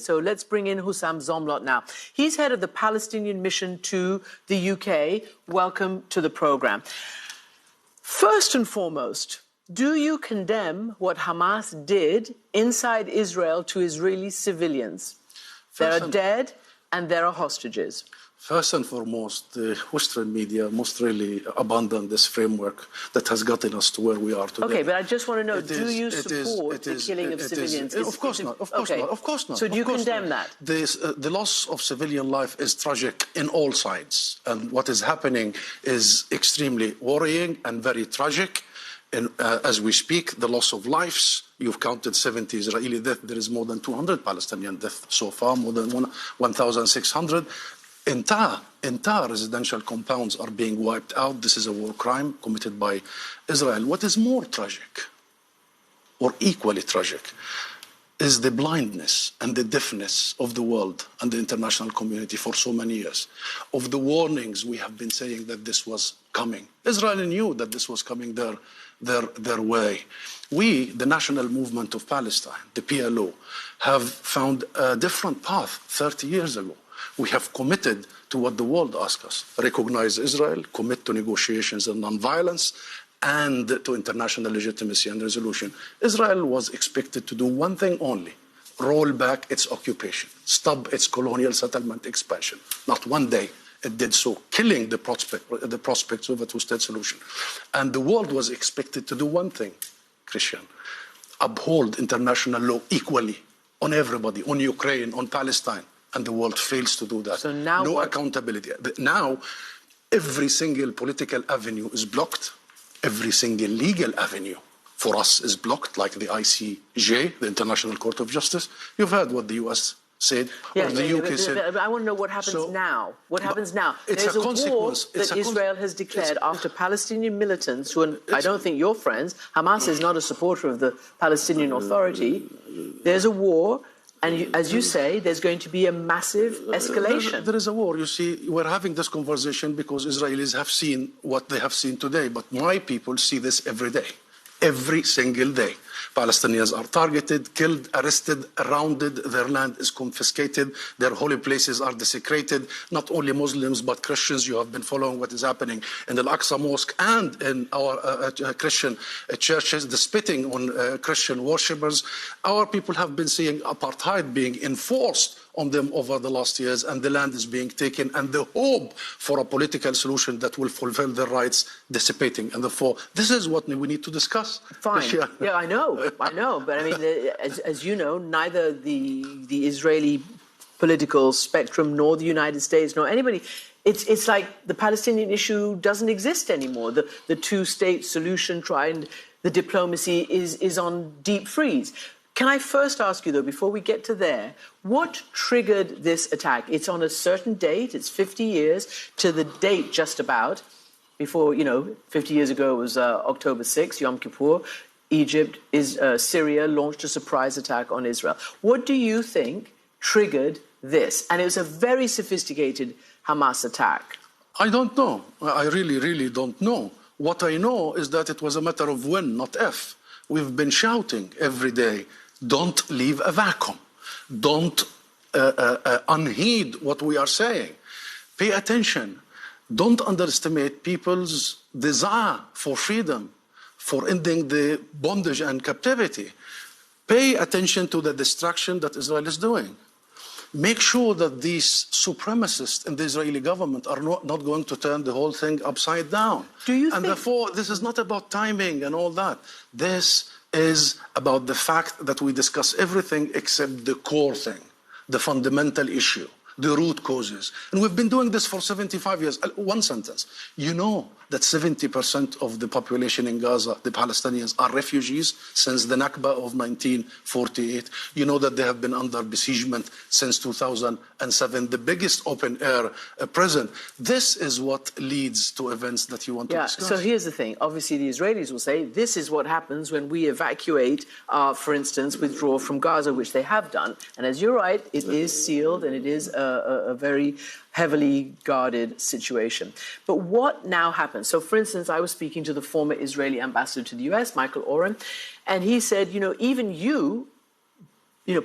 So let's bring in Hussam Zomlot now. He's head of the Palestinian mission to the UK. Welcome to the program. First and foremost, do you condemn what Hamas did inside Israel to Israeli civilians? There are dead and there are hostages. First and foremost, the Western media must really abandon this framework that has gotten us to where we are today. Okay, but I just want to know, do you support the killing of civilians? Of course not. Of course not. Of course not. So do you condemn that? The loss of civilian life is tragic in all sides. And what is happening is extremely worrying and very tragic. And as we speak, the loss of lives, you've counted 70 Israeli deaths. There is more than 200 Palestinian deaths so far, more than 1,600. Entire residential compounds are being wiped out. This is a war crime committed by Israel. What is more tragic, or equally tragic, is the blindness and the deafness of the world and the international community for so many years, of the warnings we have been saying that this was coming. Israel knew that this was coming their way. We, the National Movement of Palestine, the PLO, have found a different path 30 years ago. We have committed to what the world asks us: recognize Israel, commit to negotiations and non-violence, and to international legitimacy and resolution. Israel was expected to do one thing only: roll back its occupation, stop its colonial settlement expansion. Not one day it did so, killing the prospects of a two-state solution. And the world was expected to do one thing, Christian: uphold international law equally on everybody, on Ukraine, on Palestine. And the world fails to do that. So now no accountability. Now, every single political avenue is blocked. Every single legal avenue for us is blocked, like the ICJ, the International Court of Justice. You've heard what the US said, or the UK said. But I want to know what happens now. What happens now? There's a war that Israel has declared after Palestinian militants, who I don't think you're friends. Hamas is not a supporter of the Palestinian Authority. There's a war. And as you say, there's going to be a massive escalation. There is a war. You see, we're having this conversation because Israelis have seen what they have seen today. But my people see this every day, every single day. Palestinians are targeted, killed, arrested, surrounded. Their land is confiscated. Their holy places are desecrated. Not only Muslims, but Christians. You have been following what is happening in the Al-Aqsa Mosque and in our Christian churches, the spitting on Christian worshippers. Our people have been seeing apartheid being enforced on them over the last years, and the land is being taken, and the hope for a political solution that will fulfill their rights dissipating. And therefore, this is what we need to discuss. Fine. Yeah, I know. But I mean, as you know, neither the Israeli political spectrum nor the United States nor anybody, it's like the Palestinian issue doesn't exist anymore. The two-state solution, the diplomacy is on deep freeze. Can I first ask you, though, before we get to there, what triggered this attack? It's on a certain date. It's 50 years to the date just about. Before, 50 years ago it was October 6th, Yom Kippur. Syria launched a surprise attack on Israel. What do you think triggered this? And it was a very sophisticated Hamas attack. I don't know. I really, really don't know. What I know is that it was a matter of when, not if. We've been shouting every day, don't leave a vacuum. Don't unheed what we are saying. Pay attention. Don't underestimate people's desire for freedom, for ending the bondage and captivity. Pay attention to the destruction that Israel is doing. Make sure that these supremacists in the Israeli government are not going to turn the whole thing upside down. And therefore, this is not about timing and all that. This is about the fact that we discuss everything except the core thing, the fundamental issue, the root causes. And we've been doing this for 75 years. One sentence. You know that 70% of the population in Gaza, the Palestinians, are refugees since the Nakba of 1948. You know that they have been under besiegement since 2007, the biggest open-air prison. This is what leads to events that you want to discuss. So here's the thing. Obviously, the Israelis will say this is what happens when we evacuate, for instance, withdraw from Gaza, which they have done. And as you're right, it is sealed and it is a very heavily guarded situation. But what now happens? So, for instance, I was speaking to the former Israeli ambassador to the US, Michael Oren, and he said, even you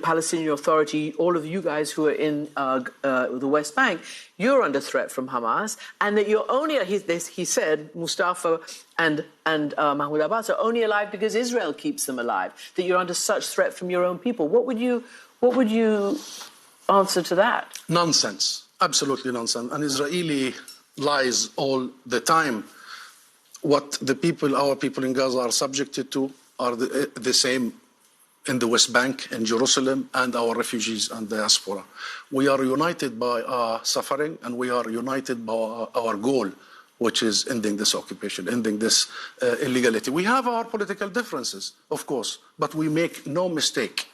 Palestinian Authority, all of you guys who are in the West Bank, you're under threat from Hamas, and that you're only, he said, Mustafa and Mahmoud Abbas are only alive because Israel keeps them alive, that you're under such threat from your own people. What would you answer to that? Nonsense. Absolutely nonsense. And Israeli lies all the time. What our people in Gaza are subjected to are the same in the West Bank, in Jerusalem, and our refugees and diaspora. We are united by our suffering, and we are united by our goal, which is ending this occupation, ending this illegality. We have our political differences, of course, but we make no mistake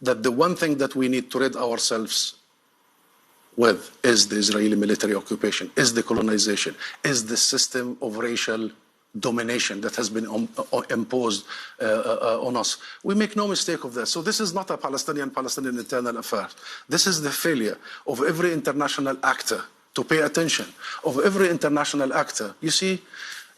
that the one thing that we need to rid ourselves with is the Israeli military occupation, is the colonization, is the system of racial domination that has been imposed on us. We make no mistake of that. So this is not a Palestinian internal affair. This is the failure of every international actor to pay attention, of every international actor. You see,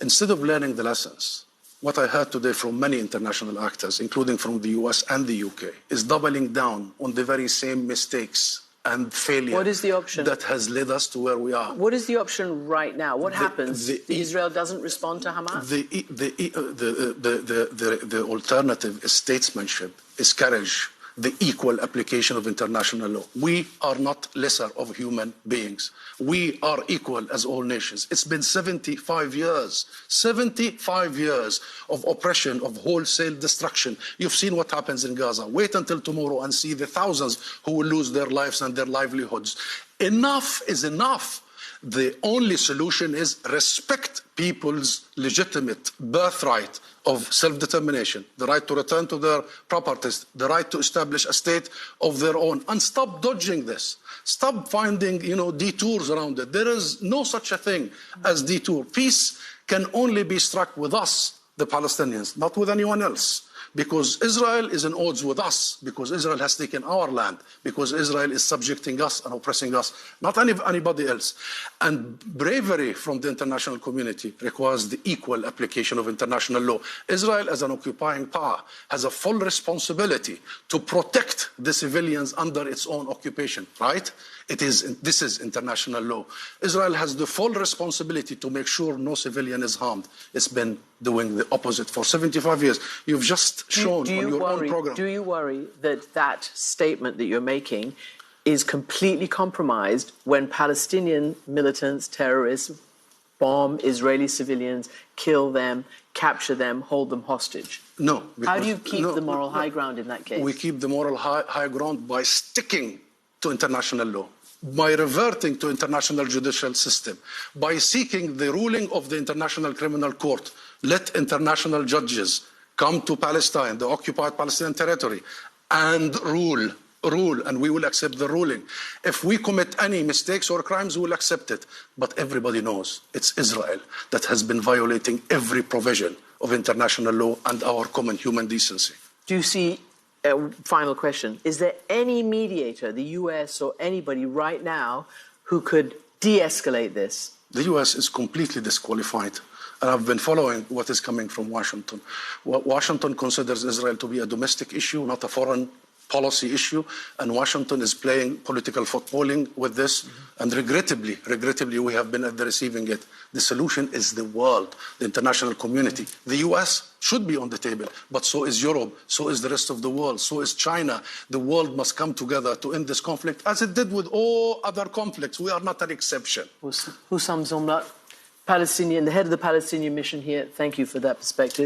instead of learning the lessons, what I heard today from many international actors, including from the US and the UK, is doubling down on the very same mistakes and failure. What is the option that has led us to where we are? What is the option right now? What happens? Israel doesn't respond to Hamas? The alternative is statesmanship, is courage, the equal application of international law. We are not lesser of human beings. We are equal as all nations. It's been 75 years of oppression, of wholesale destruction. You've seen what happens in Gaza. Wait until tomorrow and see the thousands who will lose their lives and their livelihoods. Enough is enough. The only solution is respect people's legitimate birthright of self-determination, the right to return to their properties, the right to establish a state of their own, and stop dodging this. Stop finding, detours around it. There is no such a thing as detour. Peace can only be struck with us, the Palestinians, not with anyone else. Because Israel is in odds with us, because Israel has taken our land, because Israel is subjecting us and oppressing us, not anybody else. And bravery from the international community requires the equal application of international law. Israel, as an occupying power, has a full responsibility to protect the civilians under its own occupation, right? This is international law. Israel has the full responsibility to make sure no civilian is harmed. It's been doing the opposite for 75 years. You've just shown on your own program. Do you worry that statement that you're making is completely compromised when Palestinian militants, terrorists, bomb Israeli civilians, kill them, capture them, hold them hostage? No. How do you keep the moral high ground in that case? We keep the moral high ground by sticking to international law, by reverting to international judicial system, by seeking the ruling of the International Criminal Court. Let international judges come to Palestine, the occupied Palestinian territory, and rule, and we will accept the ruling. If we commit any mistakes or crimes, we will accept it. But everybody knows it's Israel that has been violating every provision of international law and our common human decency. Do you see, final question, is there any mediator, the US or anybody right now, who could de-escalate this? The US is completely disqualified. And I've been following what is coming from Washington. Washington considers Israel to be a domestic issue, not a foreign policy issue, and Washington is playing political footballing with this, and regrettably, we have been at the receiving end. The solution is the world, the international community. The US should be on the table, but so is Europe, so is the rest of the world, so is China. The world must come together to end this conflict, as it did with all other conflicts. We are not an exception. Hussam Zomlot, Palestinian, the head of the Palestinian mission here, thank you for that perspective.